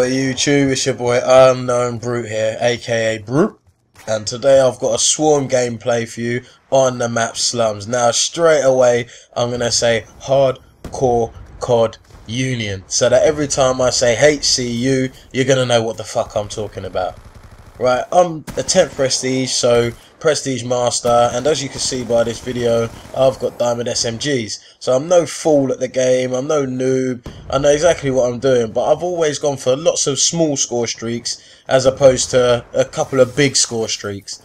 Hello YouTube, it's your boy Unknownbrute here, aka Brute, and today I've got a swarm gameplay for you on the map Slums. Now straight away I'm going to say Hardcore COD Union, so that every time I say HCU you're going to know what the fuck I'm talking about. Right, I'm a 10th Prestige, so Prestige Master, and as you can see by this video, I've got Diamond SMGs. So I'm no fool at the game, I'm no noob, I know exactly what I'm doing, but I've always gone for lots of small score streaks as opposed to a couple of big score streaks.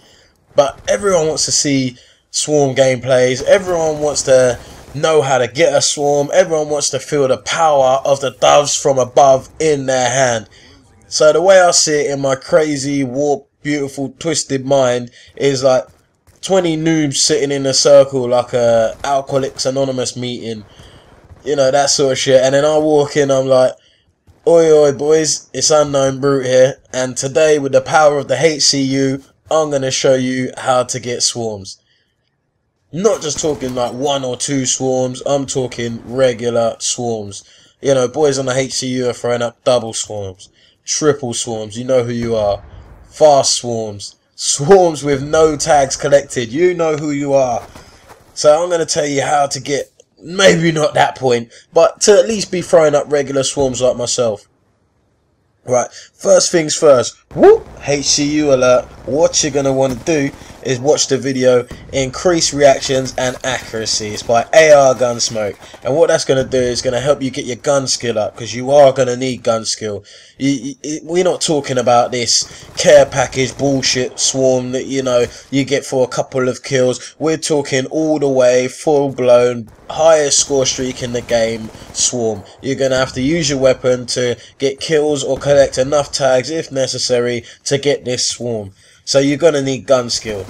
But everyone wants to see swarm gameplays, everyone wants to know how to get a swarm, everyone wants to feel the power of the doves from above in their hand. So the way I see it in my crazy, warped, beautiful, twisted mind is like 20 noobs sitting in a circle like a Alcoholics Anonymous meeting. You know, that sort of shit. And then I walk in, I'm like, oi oi boys, it's Unknownbrute here. And today with the power of the HCU, I'm going to show you how to get swarms. Not just talking like 1 or 2 swarms, I'm talking regular swarms. You know, boys on the HCU are throwing up double swarms, triple swarms, you know who you are. Fast swarms, swarms with no tags collected, you know who you are. So I'm going to tell you how to get, maybe not that point, but to at least be throwing up regular swarms like myself. Right, first things first, whoop, HCU alert. What you're going to want to do is watch the video Increase Reactions and Accuracy. It's by AR Gunsmoke, and what that's going to do is going to help you get your gun skill up, because you are going to need gun skill. We're not talking about this care package bullshit swarm that, you know, you get for a couple of kills. We're talking all the way full blown highest score streak in the game swarm. You're going to have to use your weapon to get kills or collect enough tags if necessary to get this swarm. So you're going to need gun skill.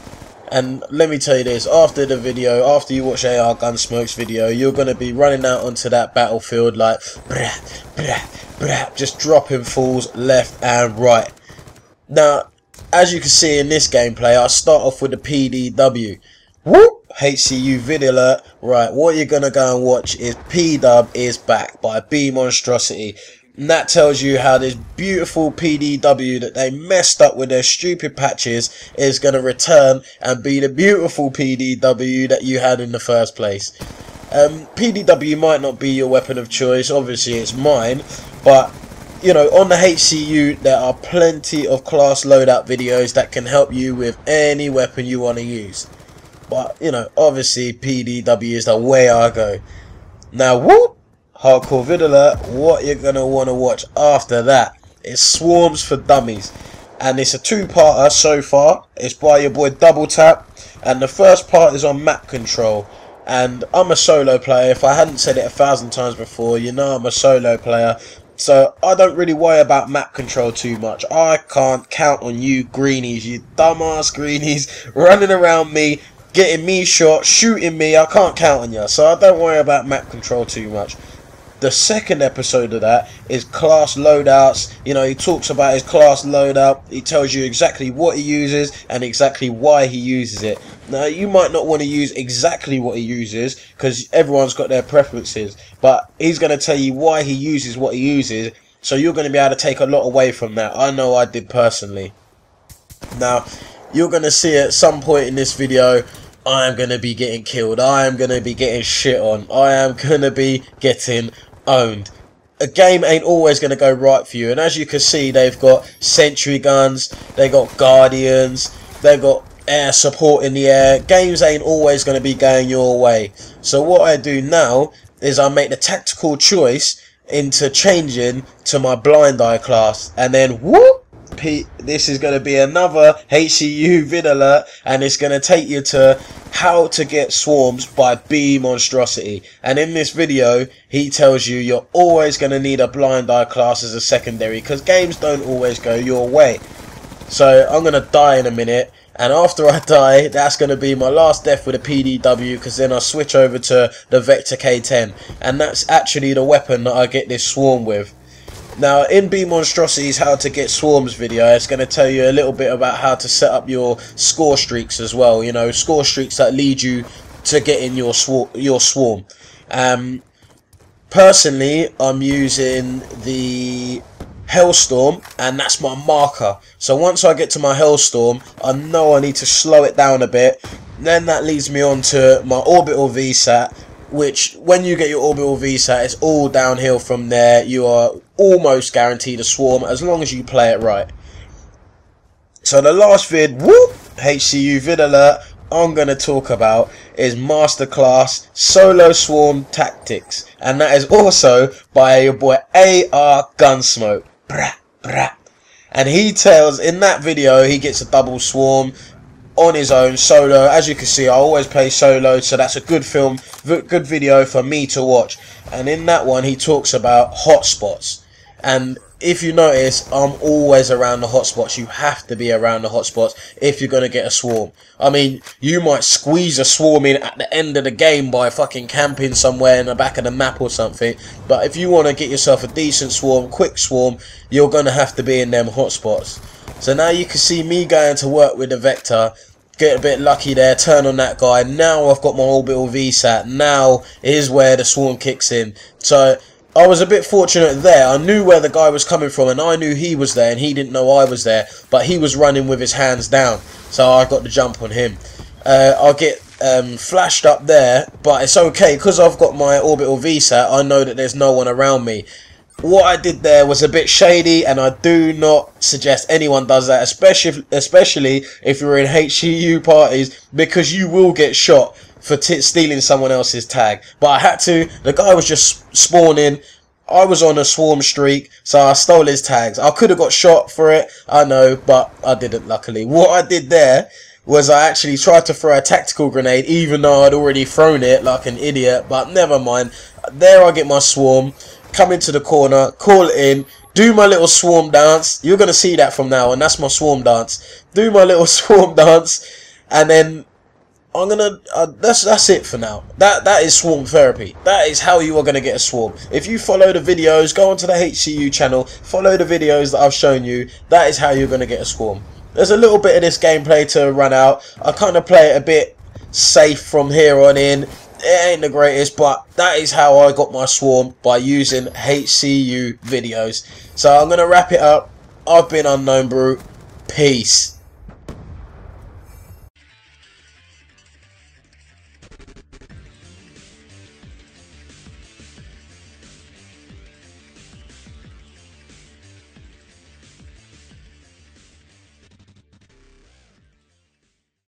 And let me tell you this, after the video, after you watch AR Gunsmoke's video, you're going to be running out onto that battlefield like brah, brah, brah, just dropping fools left and right. Now, as you can see in this gameplay, I start off with the PDW. Whoop! HCU vid alert. Right, what you're going to go and watch is P-Dub is back by B Monstrosity. And that tells you how this beautiful PDW that they messed up with their stupid patches is going to return and be the beautiful PDW that you had in the first place. PDW might not be your weapon of choice, obviously it's mine, but you know, on the HCU there are plenty of class loadout videos that can help you with any weapon you want to use. But you know, obviously PDW is the way I go. Now whoop! Hardcore vid alert, what you're going to want to watch after that is Swarms for Dummies, and it's a 2-parter so far. It's by your boy Double Tap, and the first part is on map control. And I'm a solo player. If I hadn't said it 1,000 times before, you know I'm a solo player, so I don't really worry about map control too much. I can't count on you greenies, you dumbass greenies, running around me, getting me shot, shooting me. I can't count on you, so I don't worry about map control too much. The second episode of that is class loadouts. You know, he talks about his class loadout. He tells you exactly what he uses and exactly why he uses it. Now, you might not want to use exactly what he uses because everyone's got their preferences. But he's going to tell you why he uses what he uses. So you're going to be able to take a lot away from that. I know I did personally. Now, you're going to see at some point in this video, I am going to be getting killed. I am going to be getting shit on. I am going to be getting owned. A game ain't always going to go right for you, and as you can see, they've got sentry guns, they got guardians, they've got air support in the air. Games ain't always going to be going your way. So what I do now is I make the tactical choice into changing to my blind eye class, and then whoop, this is going to be another HCU vid alert, and it's going to take you to how to get swarms by B Monstrosity. And in this video he tells you you're always going to need a blind eye class as a secondary, because games don't always go your way. So I'm going to die in a minute, and after I die, that's going to be my last death with a PDW, because then I switch over to the Vector K10, and that's actually the weapon that I get this swarm with. Now, in B Monstrosity's How to Get Swarms video, it's going to tell you a little bit about how to set up your score streaks as well. You know, score streaks that lead you to getting your swarm. Personally, I'm using the Hellstorm, and that's my marker. So once I get to my Hellstorm, I know I need to slow it down a bit. Then that leads me on to my orbital VSAT, which when you get your orbital VSAT, it's all downhill from there. You are almost guaranteed a swarm as long as you play it right. So the last vid, whoop, HCU vid alert, I'm going to talk about is Masterclass Solo Swarm Tactics, and that is also by your boy AR Gunsmoke. Brah, brah. And he tells, in that video, he gets a double swarm on his own solo. As you can see, I always play solo, so that's a good good video for me to watch. And in that one, he talks about hotspots. And if you notice, I'm always around the hotspots. You have to be around the hotspots if you're going to get a swarm. I mean, you might squeeze a swarm in at the end of the game by fucking camping somewhere in the back of the map or something. But if you want to get yourself a decent swarm, quick swarm, you're going to have to be in them hotspots. So now you can see me going to work with the Vector, get a bit lucky there, turn on that guy. Now I've got my orbital VSAT. Now is where the swarm kicks in. So I was a bit fortunate there. I knew where the guy was coming from, and I knew he was there, and he didn't know I was there, but he was running with his hands down, so I got the jump on him. I'll get flashed up there, but it's okay because I've got my orbital VSAT. I know that there's no one around me. What I did there was a bit shady, and I do not suggest anyone does that, especially if you're in HCU parties, because you will get shot for stealing someone else's tag. But I had to. The guy was just spawning. I was on a swarm streak, so I stole his tags. I could have got shot for it, I know, but I didn't, luckily. What I did there was I actually tried to throw a tactical grenade, even though I'd already thrown it like an idiot, but never mind. There I get my swarm, come into the corner, call it in, do my little swarm dance. You're going to see that from now on. That's my swarm dance. Do my little swarm dance, and then I'm gonna that's it for now. That is swarm therapy. That is how you are gonna get a swarm. If you follow the videos, go onto the HCU channel, follow the videos that I've shown you, that is how you're gonna get a swarm. There's a little bit of this gameplay to run out. I kind of play it a bit safe from here on in. It ain't the greatest, but that is how I got my swarm, by using HCU videos. So I'm gonna wrap it up. I've been Unknownbrute. Peace.